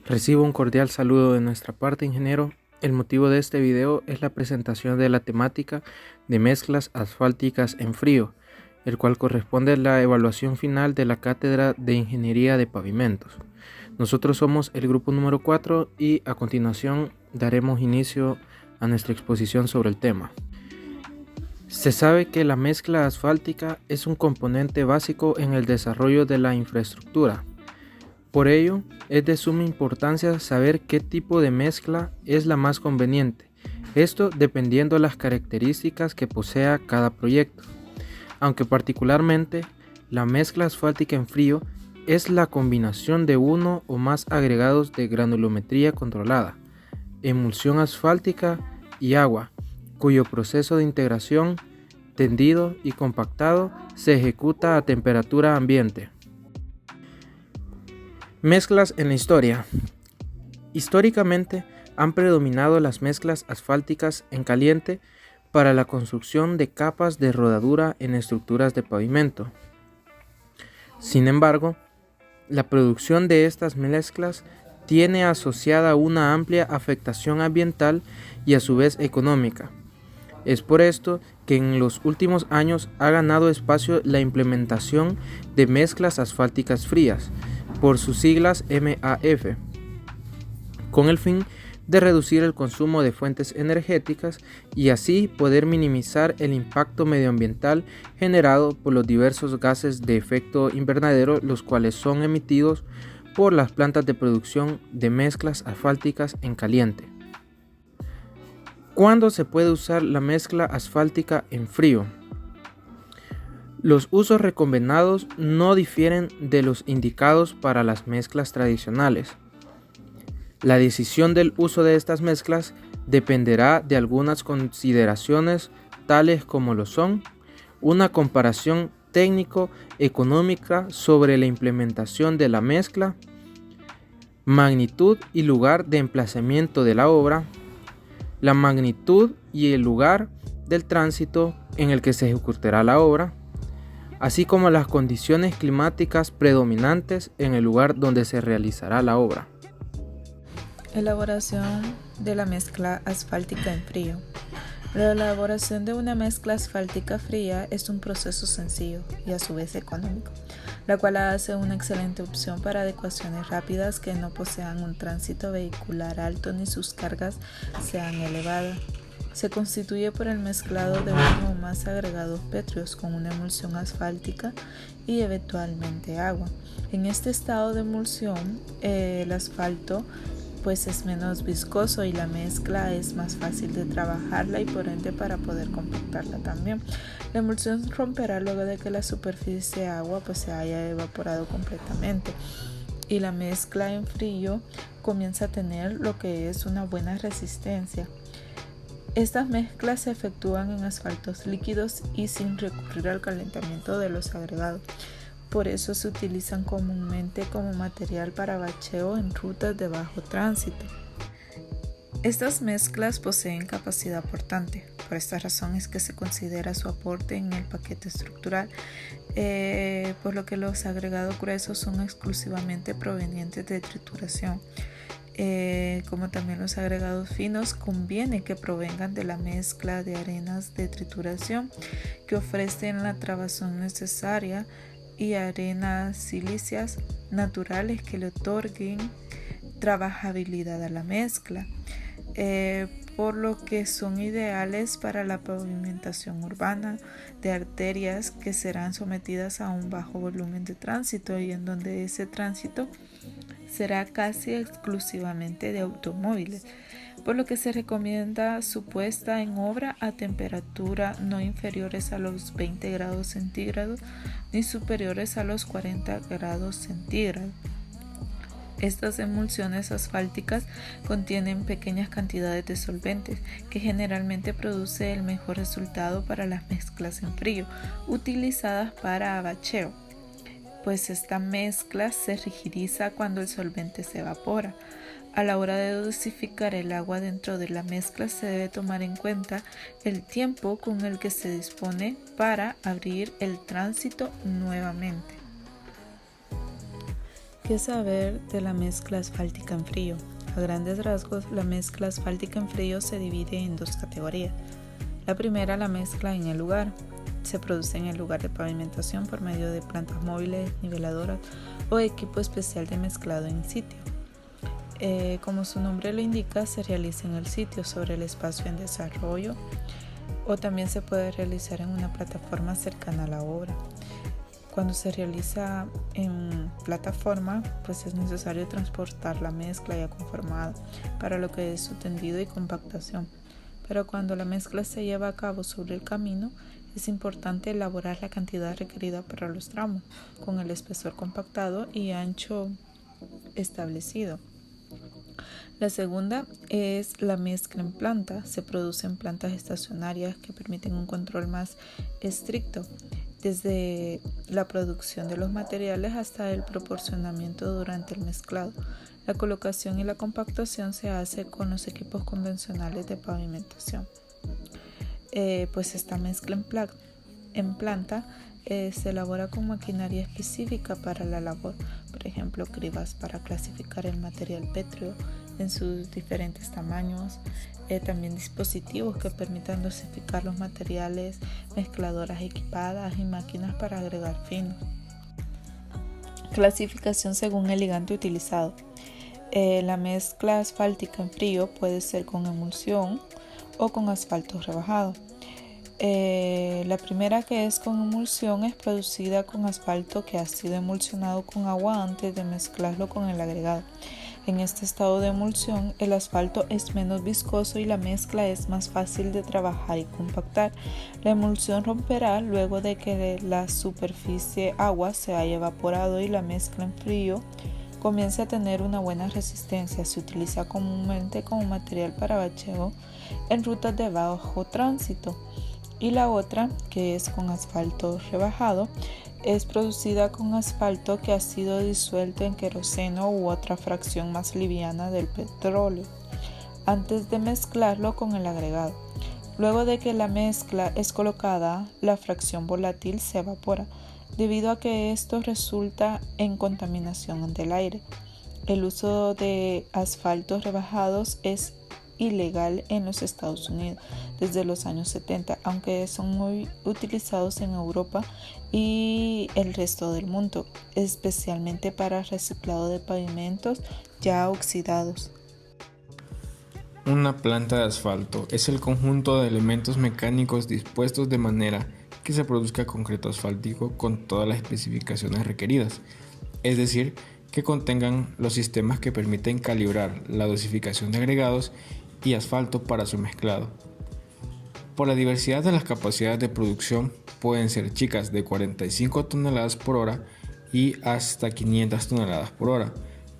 Recibo un cordial saludo de nuestra parte, ingeniero. El motivo de este video es la presentación de la temática de mezclas asfálticas en frío, el cual corresponde a la evaluación final de la Cátedra de Ingeniería de Pavimentos. Nosotros somos el grupo número 4 y a continuación daremos inicio a nuestra exposición sobre el tema. Se sabe que la mezcla asfáltica es un componente básico en el desarrollo de la infraestructura. Por ello, es de suma importancia saber qué tipo de mezcla es la más conveniente, esto dependiendo de las características que posea cada proyecto. Aunque particularmente, la mezcla asfáltica en frío es la combinación de uno o más agregados de granulometría controlada, emulsión asfáltica y agua, cuyo proceso de integración, tendido y compactado se ejecuta a temperatura ambiente. Mezclas en la historia. Históricamente han predominado las mezclas asfálticas en caliente para la construcción de capas de rodadura en estructuras de pavimento. Sin embargo, la producción de estas mezclas tiene asociada una amplia afectación ambiental y a su vez económica. Es por esto que en los últimos años ha ganado espacio la implementación de mezclas asfálticas frías, por sus siglas MAF, con el fin de reducir el consumo de fuentes energéticas y así poder minimizar el impacto medioambiental generado por los diversos gases de efecto invernadero, los cuales son emitidos por las plantas de producción de mezclas asfálticas en caliente. ¿Cuándo se puede usar la mezcla asfáltica en frío? Los usos recomendados no difieren de los indicados para las mezclas tradicionales. La decisión del uso de estas mezclas dependerá de algunas consideraciones tales como lo son una comparación técnico-económica sobre la implementación de la mezcla, magnitud y lugar de emplazamiento de la obra, la magnitud y el lugar del tránsito en el que se ejecutará la obra, así como las condiciones climáticas predominantes en el lugar donde se realizará la obra. Elaboración de la mezcla asfáltica en frío. La elaboración de una mezcla asfáltica fría es un proceso sencillo y a su vez económico, la cual hace una excelente opción para adecuaciones rápidas que no posean un tránsito vehicular alto ni sus cargas sean elevadas. Se constituye por el mezclado de uno o más agregados pétreos con una emulsión asfáltica y eventualmente agua. En este estado de emulsión, el asfalto pues es menos viscoso y la mezcla es más fácil de trabajarla y por ende para poder compactarla también. La emulsión romperá luego de que la superficie de agua pues se haya evaporado completamente y la mezcla en frío comienza a tener lo que es una buena resistencia. Estas mezclas se efectúan en asfaltos líquidos y sin recurrir al calentamiento de los agregados. Por eso se utilizan comúnmente como material para bacheo en rutas de bajo tránsito. Estas mezclas poseen capacidad portante. Por esta razón es que se considera su aporte en el paquete estructural, por lo que los agregados gruesos son exclusivamente provenientes de trituración. Como también los agregados finos, conviene que provengan de la mezcla de arenas de trituración que ofrecen la trabazón necesaria y arenas silíceas naturales que le otorguen trabajabilidad a la mezcla, por lo que son ideales para la pavimentación urbana de arterias que serán sometidas a un bajo volumen de tránsito y en donde ese tránsito será casi exclusivamente de automóviles, por lo que se recomienda su puesta en obra a temperatura no inferiores a los 20 grados centígrados ni superiores a los 40 grados centígrados. Estas emulsiones asfálticas contienen pequeñas cantidades de solventes que generalmente produce el mejor resultado para las mezclas en frío utilizadas para bacheo, pues esta mezcla se rigidiza cuando el solvente se evapora. A la hora de dosificar el agua dentro de la mezcla se debe tomar en cuenta el tiempo con el que se dispone para abrir el tránsito nuevamente. ¿Qué saber de la mezcla asfáltica en frío? A grandes rasgos, la mezcla asfáltica en frío se divide en dos categorías. La primera, la mezcla en el lugar. Se produce en el lugar de pavimentación por medio de plantas móviles, niveladoras o equipo especial de mezclado en sitio. Como su nombre lo indica, se realiza en el sitio sobre el espacio en desarrollo o también se puede realizar en una plataforma cercana a la obra. Cuando se realiza en plataforma, pues es necesario transportar la mezcla ya conformada para lo que es su tendido y compactación. Pero cuando la mezcla se lleva a cabo sobre el camino, es importante elaborar la cantidad requerida para los tramos, con el espesor compactado y ancho establecido. La segunda es la mezcla en planta. Se produce en plantas estacionarias que permiten un control más estricto, desde la producción de los materiales hasta el proporcionamiento durante el mezclado. La colocación y la compactación se hace con los equipos convencionales de pavimentación. Pues esta mezcla en planta se elabora con maquinaria específica para la labor, por ejemplo cribas para clasificar el material pétreo en sus diferentes tamaños, también dispositivos que permitan dosificar los materiales, mezcladoras equipadas y máquinas para agregar fino. Clasificación según el ligante utilizado. La mezcla asfáltica en frío puede ser con emulsión o con asfalto rebajado. La primera, que es con emulsión, es producida con asfalto que ha sido emulsionado con agua antes de mezclarlo con el agregado. En este estado de emulsión, el asfalto es menos viscoso y la mezcla es más fácil de trabajar y compactar. La emulsión romperá luego de que la superficie agua se haya evaporado y la mezcla en frío comience a tener una buena resistencia. Se utiliza comúnmente como material para bacheo en rutas de bajo tránsito. Y la otra, que es con asfalto rebajado, es producida con asfalto que ha sido disuelto en queroseno u otra fracción más liviana del petróleo antes de mezclarlo con el agregado. Luego de que la mezcla es colocada, la fracción volátil se evapora, debido a que esto resulta en contaminación ante el aire. El uso de asfaltos rebajados es ilegal en los Estados Unidos desde los años 70, aunque son muy utilizados en Europa y el resto del mundo, especialmente para reciclado de pavimentos ya oxidados. Una planta de asfalto es el conjunto de elementos mecánicos dispuestos de manera que se produzca concreto asfáltico con todas las especificaciones requeridas, es decir, que contengan los sistemas que permiten calibrar la dosificación de agregados y asfalto para su mezclado. Por la diversidad de las capacidades de producción, pueden ser chicas de 45 toneladas por hora y hasta 500 toneladas por hora.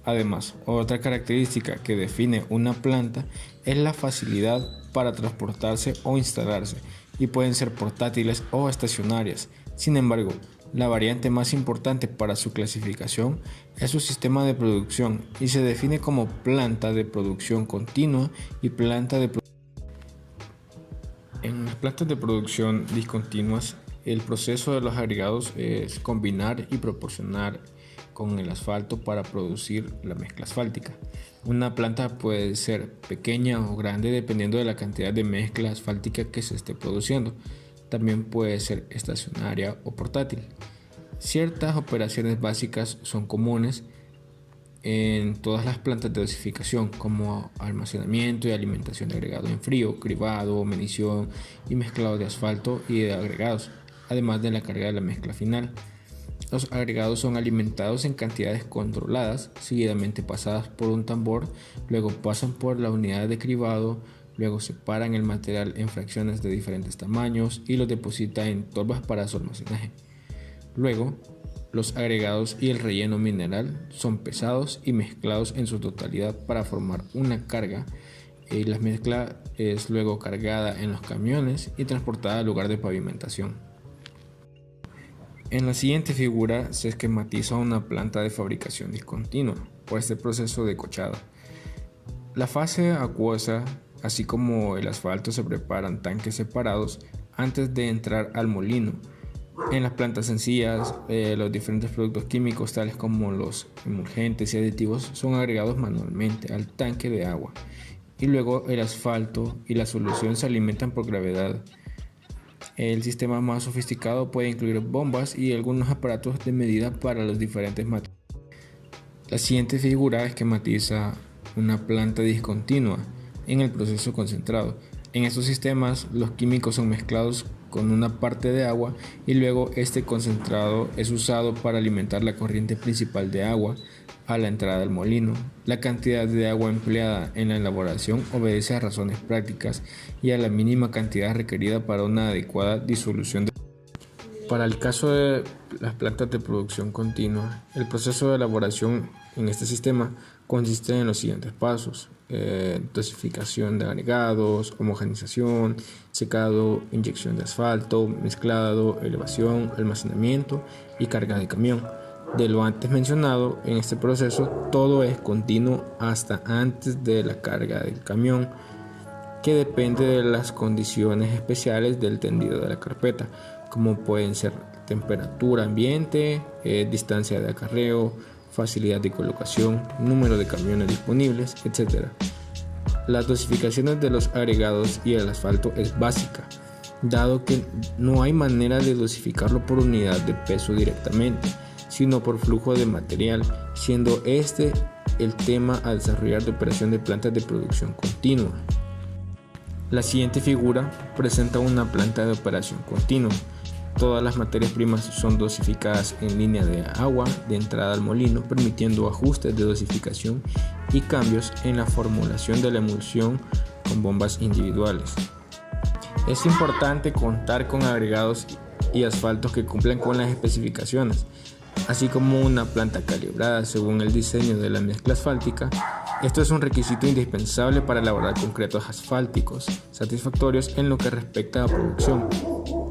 Además, otra característica que define una planta es la facilidad para transportarse o instalarse, y pueden ser portátiles o estacionarias. Sin embargo, la variante más importante para su clasificación es su sistema de producción y se define como planta de producción continua y planta de producción. En las plantas de producción discontinuas, el proceso de los agregados es combinar y proporcionar con el asfalto para producir la mezcla asfáltica. Una planta puede ser pequeña o grande dependiendo de la cantidad de mezcla asfáltica que se esté produciendo. También puede ser estacionaria o portátil. Ciertas operaciones básicas son comunes en todas las plantas de dosificación, como almacenamiento y alimentación de agregado en frío, cribado, medición y mezclado de asfalto y de agregados, además de la carga de la mezcla final. Los agregados son alimentados en cantidades controladas, seguidamente pasadas por un tambor, luego pasan por la unidad de cribado, luego separan el material en fracciones de diferentes tamaños y los depositan en torbas para su almacenaje. Luego, los agregados y el relleno mineral son pesados y mezclados en su totalidad para formar una carga. La mezcla es luego cargada en los camiones y transportada al lugar de pavimentación. En la siguiente figura se esquematiza una planta de fabricación discontinua por este proceso de cochado. La fase acuosa, así como el asfalto, se preparan tanques separados antes de entrar al molino. En las plantas sencillas, los diferentes productos químicos tales como los emulgentes y aditivos son agregados manualmente al tanque de agua y luego el asfalto y la solución se alimentan por gravedad. El sistema más sofisticado puede incluir bombas y algunos aparatos de medida para los diferentes materiales. La siguiente figura esquematiza una planta discontinua en el proceso concentrado. En estos sistemas, los químicos son mezclados con una parte de agua y luego este concentrado es usado para alimentar la corriente principal de agua a la entrada del molino. La cantidad de agua empleada en la elaboración obedece a razones prácticas y a la mínima cantidad requerida para una adecuada disolución. Para el caso de las plantas de producción continua, el proceso de elaboración en este sistema consiste en los siguientes pasos: dosificación de agregados, homogenización, secado, inyección de asfalto, mezclado, elevación, almacenamiento y carga de camión. De lo antes mencionado, en este proceso todo es continuo hasta antes de la carga del camión, que depende de las condiciones especiales del tendido de la carpeta, como pueden ser temperatura ambiente, distancia de acarreo, facilidad de colocación, número de camiones disponibles, etc. Las dosificaciones de los agregados y el asfalto es básica, dado que no hay manera de dosificarlo por unidad de peso directamente, sino por flujo de material, siendo este el tema a desarrollar de operación de plantas de producción continua. La siguiente figura presenta una planta de operación continua. Todas las materias primas son dosificadas en línea de agua de entrada al molino, permitiendo ajustes de dosificación y cambios en la formulación de la emulsión con bombas individuales. Es importante contar con agregados y asfaltos que cumplan con las especificaciones, así como una planta calibrada según el diseño de la mezcla asfáltica. Esto es un requisito indispensable para elaborar concretos asfálticos satisfactorios en lo que respecta a producción,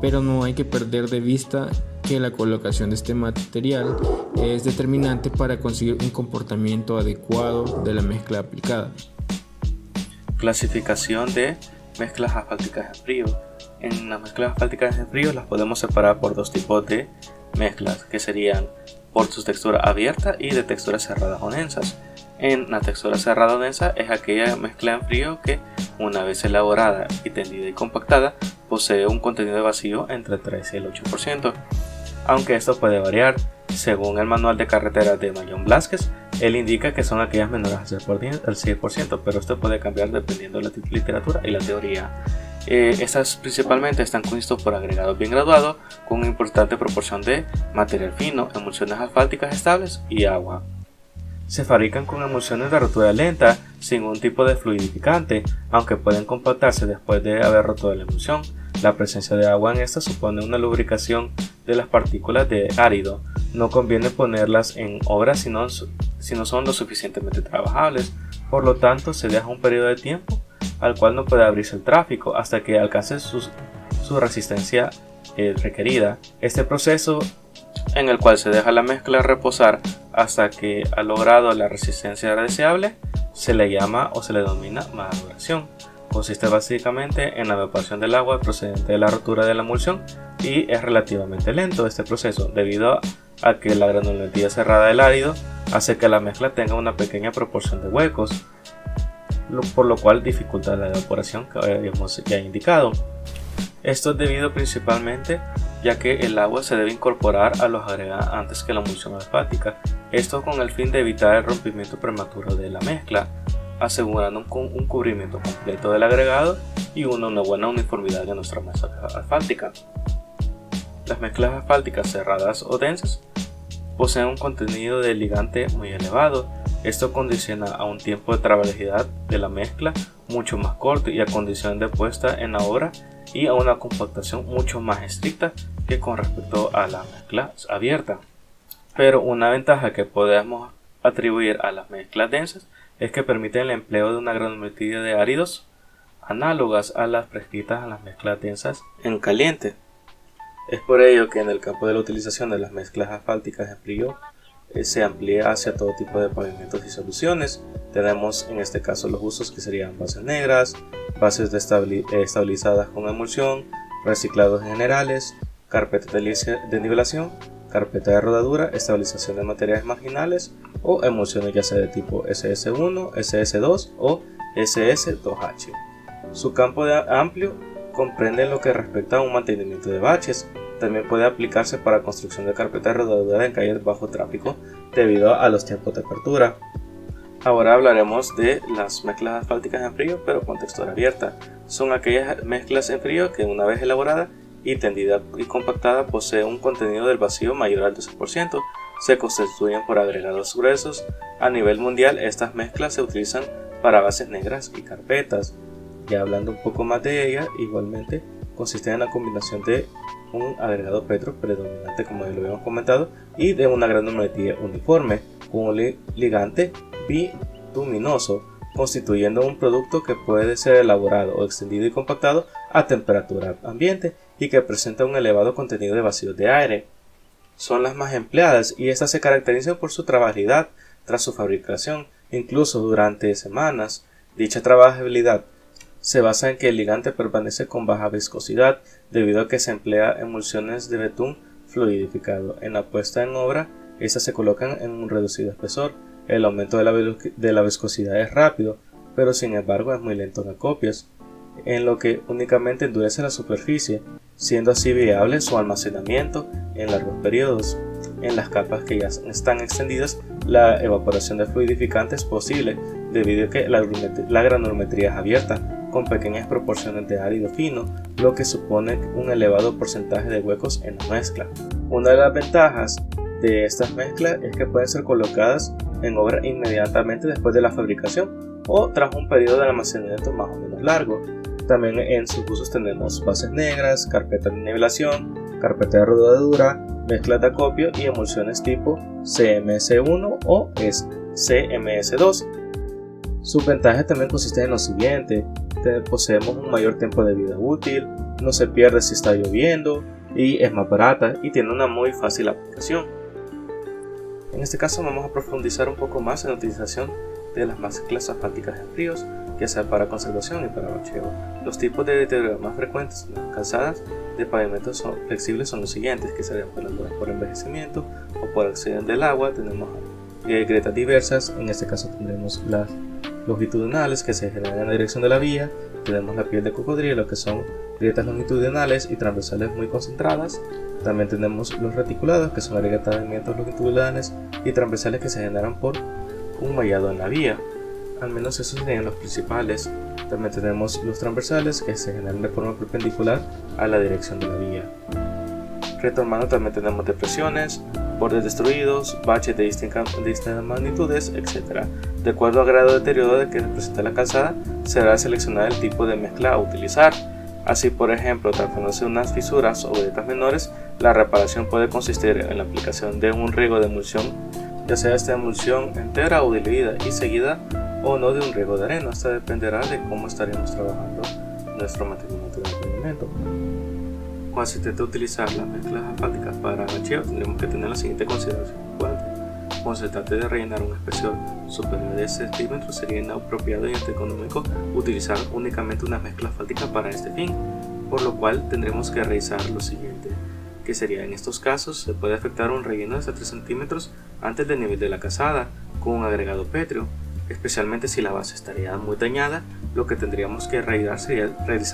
pero no hay que perder de vista que la colocación de este material es determinante para conseguir un comportamiento adecuado de la mezcla aplicada. Clasificación de mezclas asfálticas en frío. En las mezclas asfálticas en frío las podemos separar por dos tipos de mezclas, que serían por su textura abierta y de textura cerrada o densas. En la textura cerrada o densa es aquella mezcla en frío que, una vez elaborada y tendida y compactada, posee un contenido de vacío entre el 3 y el 8%, aunque esto puede variar. Según el manual de carretera de Mayón Blázquez, él indica que son aquellas menores al 6%, pero esto puede cambiar dependiendo de la literatura y la teoría. Estas principalmente están compuestas por agregados bien graduados con una importante proporción de material fino, emulsiones asfálticas estables y agua. Se fabrican con emulsiones de rotura lenta sin un tipo de fluidificante, aunque pueden compactarse después de haber roto la emulsión. La presencia de agua en esta supone una lubricación de las partículas de árido. No conviene ponerlas en obra si no son lo suficientemente trabajables, por lo tanto se deja un periodo de tiempo al cual no puede abrirse el tráfico hasta que alcance su resistencia requerida. Este proceso, en el cual se deja la mezcla reposar hasta que ha logrado la resistencia deseable, se le llama o se le denomina maduración. Consiste básicamente en la evaporación del agua procedente de la rotura de la emulsión y es relativamente lento este proceso debido a que la granulometría cerrada del árido hace que la mezcla tenga una pequeña proporción de huecos, por lo cual dificulta la evaporación que habíamos ya indicado. Esto es debido principalmente ya que el agua se debe incorporar a los agregados antes que la emulsión asfáltica, esto con el fin de evitar el rompimiento prematuro de la mezcla, asegurando un cubrimiento completo del agregado y una buena uniformidad de nuestra mezcla asfáltica. Las mezclas asfálticas cerradas o densas poseen un contenido de ligante muy elevado. Esto condiciona a un tiempo de trabajabilidad de la mezcla mucho más corto y a condición de puesta en la obra y a una compactación mucho más estricta que con respecto a la mezcla abierta. Pero una ventaja que podemos atribuir a las mezclas densas es que permiten el empleo de una granulometría de áridos análogas a las prescritas en las mezclas densas en caliente. Es por ello que en el campo de la utilización de las mezclas asfálticas en frío se amplía hacia todo tipo de pavimentos y soluciones. Tenemos en este caso los usos que serían bases negras, bases estabilizadas con emulsión, reciclados generales, carpeta de nivelación, carpeta de rodadura, estabilización de materiales marginales o emulsiones ya sea de tipo SS1, SS2 o SS2H. Su campo amplio comprende lo que respecta a un mantenimiento de baches. También puede aplicarse para construcción de carpetas de rodadura en calles bajo tráfico debido a los tiempos de apertura. Ahora hablaremos de las mezclas asfálticas en frío pero con textura abierta. Son aquellas mezclas en frío que una vez elaborada y tendida y compactada posee un contenido del vacío mayor al 12%. Se constituyen por agregados gruesos. A nivel mundial estas mezclas se utilizan para bases negras y carpetas. Ya hablando un poco más de ellas, igualmente consiste en la combinación de un agregado petro predominante como ya lo habíamos comentado y de una granulometría uniforme con un ligante bituminoso, constituyendo un producto que puede ser elaborado o extendido y compactado a temperatura ambiente y que presenta un elevado contenido de vacíos de aire. Son las más empleadas y estas se caracterizan por su trabajabilidad tras su fabricación, incluso durante semanas. Dicha trabajabilidad se basa en que el ligante permanece con baja viscosidad debido a que se emplea emulsiones de betún fluidificado. En la puesta en obra, estas se colocan en un reducido espesor. El aumento de la viscosidad es rápido, pero sin embargo es muy lento en acopios, en lo que únicamente endurece la superficie, siendo así viable su almacenamiento en largos periodos. En las capas que ya están extendidas, la evaporación de fluidificante es posible debido a que la granulometría es abierta, con pequeñas proporciones de árido fino, lo que supone un elevado porcentaje de huecos en la mezcla. Una de las ventajas de estas mezclas es que pueden ser colocadas en obra inmediatamente después de la fabricación o tras un periodo de almacenamiento más o menos largo. También en sus usos tenemos bases negras, carpetas de nivelación, carpeta de rodadura, mezclas de acopio y emulsiones tipo CMS1 o CMS2. Sus ventajas también consisten en lo siguiente: poseemos un mayor tiempo de vida útil, no se pierde si está lloviendo y es más barata y tiene una muy fácil aplicación. En este caso vamos a profundizar un poco más en la utilización de las mezclas asfálticas en fríos, ya sea para conservación y para bacheo. Los tipos de deterioro más frecuentes en las calzadas de pavimentos flexibles son los siguientes, que serían por envejecimiento o por accidente del agua. Tenemos grietas diversas, en este caso tendremos las longitudinales que se generan en la dirección de la vía, tenemos la piel de cocodrilo que son grietas longitudinales y transversales muy concentradas. También tenemos los reticulados que son agrietamientos longitudinales y transversales que se generan por un mallado en la vía. Al menos esos serían los principales. También tenemos los transversales que se generan de forma perpendicular a la dirección de la vía. Retomando, también tenemos depresiones, bordes destruidos, baches de distintas magnitudes, etc. De acuerdo al grado de deterioro que presenta la calzada, será seleccionar el tipo de mezcla a utilizar. Así, por ejemplo, tratándose de unas fisuras o grietas menores, la reparación puede consistir en la aplicación de un riego de emulsión, ya sea esta emulsión entera o diluida y seguida o no de un riego de arena. Esto dependerá de cómo estaremos trabajando nuestro mantenimiento del pavimento. Cuando se intenta utilizar las mezclas asfálticas para bacheo, tendremos que tener la siguiente consideración en cuenta. Cuando se trate de rellenar un espesor superior de 6 centímetros, sería inapropiado y antieconómico utilizar únicamente una mezcla asfáltica para este fin, por lo cual tendremos que realizar lo siguiente, que sería: en estos casos se puede efectuar un relleno de hasta 3 centímetros antes del nivel de la calzada con un agregado pétreo, especialmente si la base estaría muy dañada. Lo que tendríamos que realizar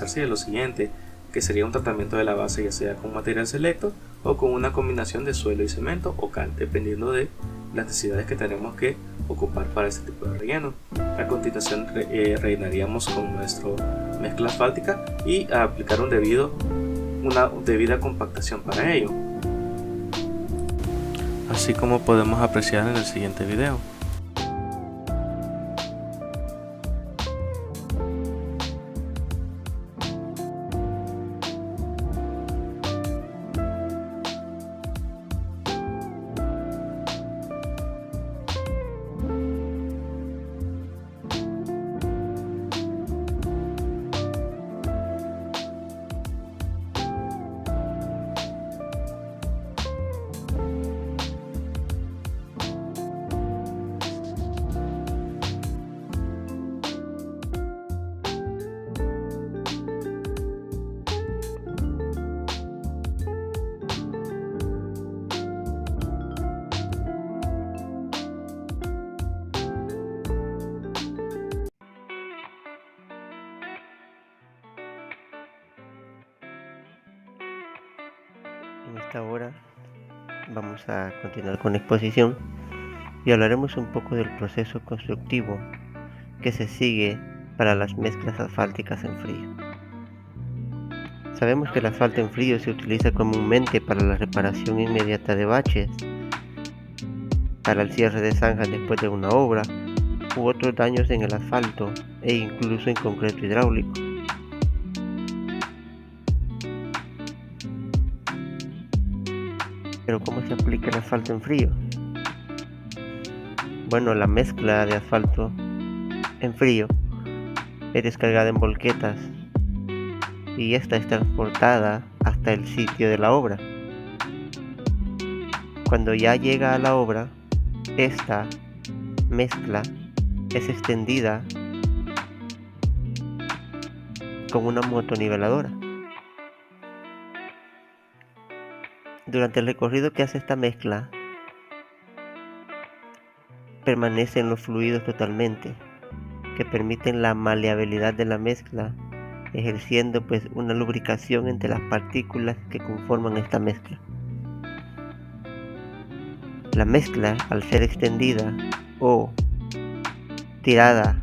sería lo siguiente, que sería un tratamiento de la base ya sea con material selecto o con una combinación de suelo y cemento o cal, dependiendo de las necesidades que tenemos que ocupar para este tipo de relleno. A continuación rellenaríamos con nuestra mezcla asfáltica y a aplicar una debida compactación para ello, así como podemos apreciar en el siguiente video. esta hora vamos a continuar con la exposición y hablaremos un poco del proceso constructivo que se sigue para las mezclas asfálticas en frío. Sabemos que el asfalto en frío se utiliza comúnmente para la reparación inmediata de baches, para el cierre de zanjas después de una obra u otros daños en el asfalto e incluso en concreto hidráulico. Pero ¿cómo se aplica el asfalto en frío? Bueno, la mezcla de asfalto en frío es descargada en volquetas y esta es transportada hasta el sitio de la obra. Cuando ya llega a la obra, esta mezcla es extendida con una motoniveladora. Durante el recorrido que hace esta mezcla, permanecen los fluidos totalmente, que permiten la maleabilidad de la mezcla, ejerciendo pues una lubricación entre las partículas que conforman esta mezcla. La mezcla, al ser extendida o tirada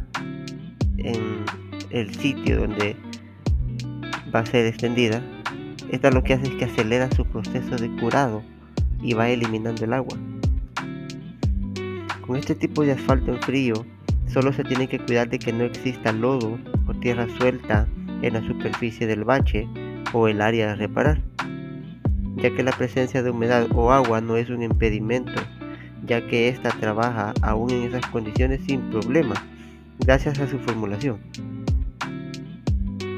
en el sitio donde va a ser extendida, esta lo que hace es que acelera su proceso de curado y va eliminando el agua. Con este tipo de asfalto en frío, solo se tiene que cuidar de que no exista lodo o tierra suelta en la superficie del bache o el área a reparar, ya que la presencia de humedad o agua no es un impedimento, ya que ésta trabaja aún en esas condiciones sin problema, gracias a su formulación.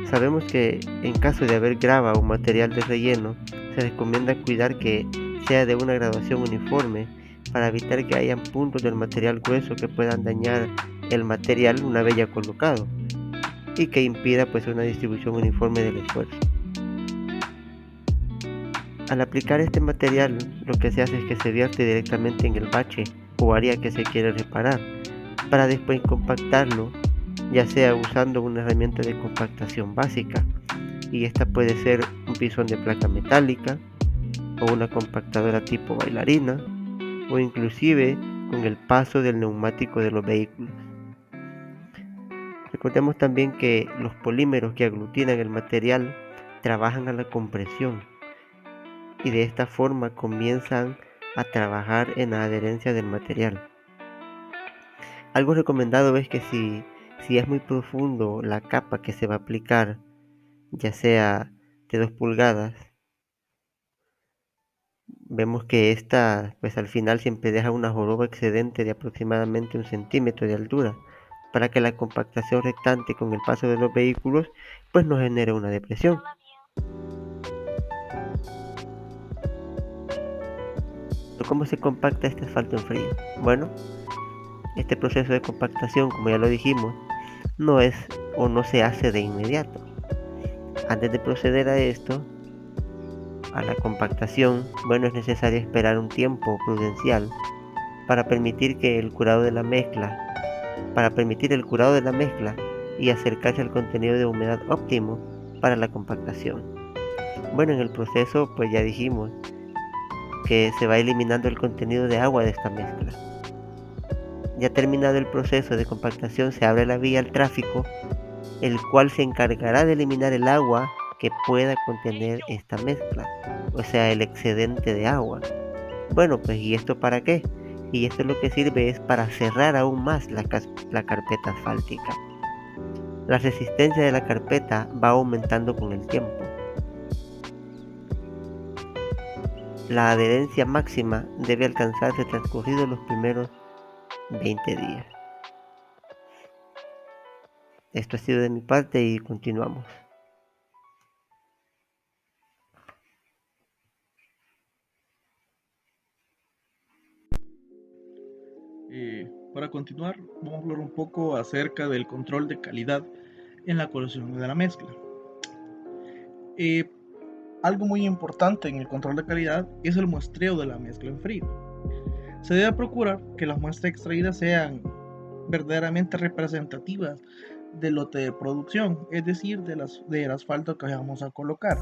Sabemos que en caso de haber grava o material de relleno, se recomienda cuidar que sea de una graduación uniforme para evitar que hayan puntos del material grueso que puedan dañar el material una vez ya colocado y que impida pues una distribución uniforme del esfuerzo. Al aplicar este material, lo que se hace es que se vierte directamente en el bache o área que se quiere reparar, para después compactarlo, ya sea usando una herramienta de compactación básica, y esta puede ser un pisón de placa metálica o una compactadora tipo bailarina, o inclusive con el paso del neumático de los vehículos. Recordemos también que los polímeros que aglutinan el material trabajan a la compresión y de esta forma comienzan a trabajar en la adherencia del material. Algo recomendado es que si es muy profundo la capa que se va a aplicar, ya sea de 2 pulgadas, vemos que esta pues al final siempre deja una joroba excedente de aproximadamente 1 centímetro de altura, para que la compactación rectante con el paso de los vehículos pues no genere una depresión. ¿Cómo se compacta este asfalto en frío? Bueno, este proceso de compactación, como ya lo dijimos, no es o no se hace de inmediato. Antes de proceder a esto, a la compactación, bueno, es necesario esperar un tiempo prudencial para permitir el curado de la mezcla y acercarse al contenido de humedad óptimo para la compactación. Bueno, en el proceso pues ya dijimos que se va eliminando el contenido de agua de esta mezcla. Ya terminado el proceso de compactación, se abre la vía al tráfico, el cual se encargará de eliminar el agua que pueda contener esta mezcla, o sea, el excedente de agua. Bueno, pues ¿y esto para qué? Y esto lo que sirve es para cerrar aún más la carpeta asfáltica. La resistencia de la carpeta va aumentando con el tiempo. La adherencia máxima debe alcanzarse transcurridos los primeros 20 días. Esto ha sido de mi parte y continuamos. Para continuar, vamos a hablar un poco acerca del control de calidad en la cocción de la mezcla. Algo muy importante en el control de calidad es el muestreo de la mezcla en frío. Se debe procurar que las muestras extraídas sean verdaderamente representativas del lote de producción, es decir, del asfalto que vamos a colocar.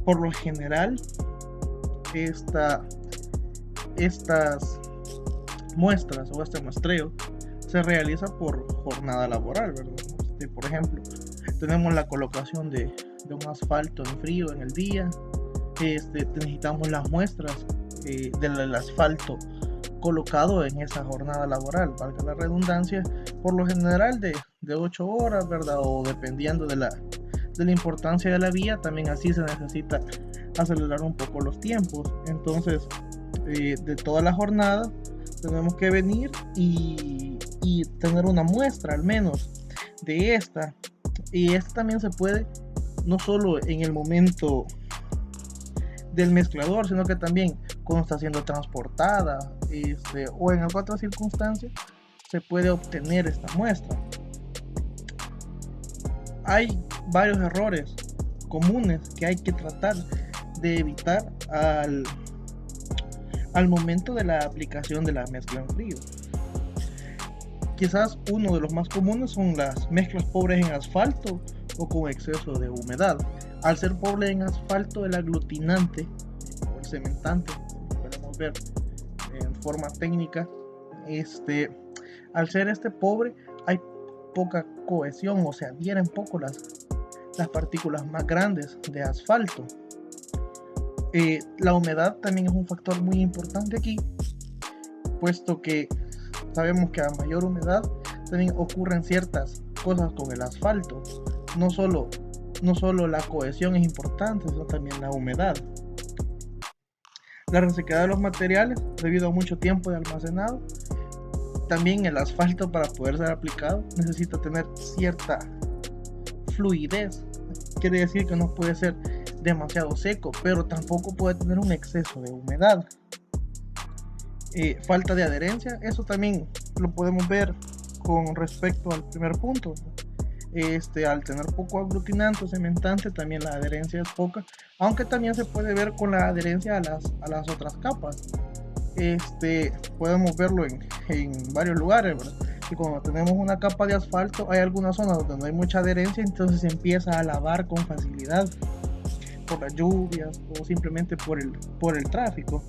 Por lo general, estas muestras o este muestreo se realiza por jornada laboral, ¿verdad? Por ejemplo, tenemos la colocación de un asfalto en frío en el día. Necesitamos las muestras del asfalto colocado en esa jornada laboral, valga la redundancia, por lo general de 8 horas, ¿verdad? O dependiendo de la importancia de la vía, también así se necesita acelerar un poco los tiempos. Entonces, de toda la jornada tenemos que venir y tener una muestra al menos de esta. Y esta también se puede no solo en el momento del mezclador, sino que también cuando está siendo transportada o en alguna otra circunstancia se puede obtener esta muestra. Hay varios errores comunes que hay que tratar de evitar al momento de la aplicación de la mezcla en frío. Quizás uno de los más comunes son las mezclas pobres en asfalto o con exceso de humedad. Al ser pobre en asfalto, el aglutinante o el cementante, como podemos ver en forma técnica, al ser pobre, hay poca cohesión, o se adhieren poco las partículas más grandes de asfalto. La humedad también es un factor muy importante aquí, puesto que sabemos que a mayor humedad también ocurren ciertas cosas con el asfalto. No solo la cohesión es importante, sino también la humedad. La resequedad de los materiales debido a mucho tiempo de almacenado. También el asfalto, para poder ser aplicado, necesita tener cierta fluidez. Quiere decir que no puede ser demasiado seco, pero tampoco puede tener un exceso de humedad. Falta de adherencia, eso también lo podemos ver con respecto al primer punto. Al tener poco aglutinante o cementante, también la adherencia es poca, aunque también se puede ver con la adherencia a las otras capas. Podemos verlo en varios lugares, ¿verdad? Y cuando tenemos una capa de asfalto, hay algunas zonas donde no hay mucha adherencia, entonces se empieza a lavar con facilidad por las lluvias o simplemente por el tráfico.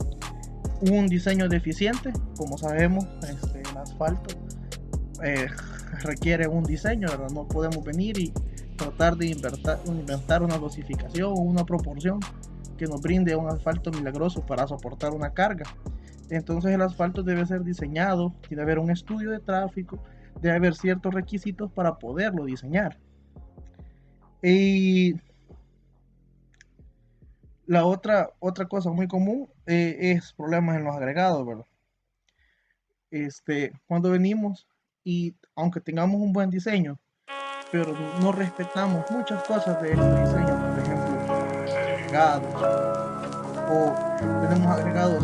Un diseño deficiente, como sabemos, el asfalto requiere un diseño, ¿verdad? No podemos venir y tratar de inventar una dosificación o una proporción que nos brinde un asfalto milagroso para soportar una carga. Entonces el asfalto debe ser diseñado, debe haber un estudio de tráfico, debe haber ciertos requisitos para poderlo diseñar. Y la otra cosa muy común es problemas en los agregados, ¿verdad? Cuando venimos y aunque tengamos un buen diseño, pero no respetamos muchas cosas de este diseño, por ejemplo, agregados, o tenemos agregados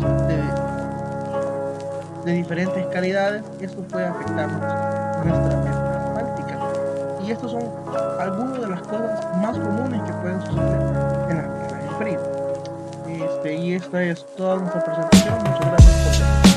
de diferentes calidades, esto puede afectar nuestra mezcla asfáltica. Y estos son algunas de las cosas más comunes que pueden suceder en las mezclas en frío. Y esta es toda nuestra presentación. Muchas gracias por ver.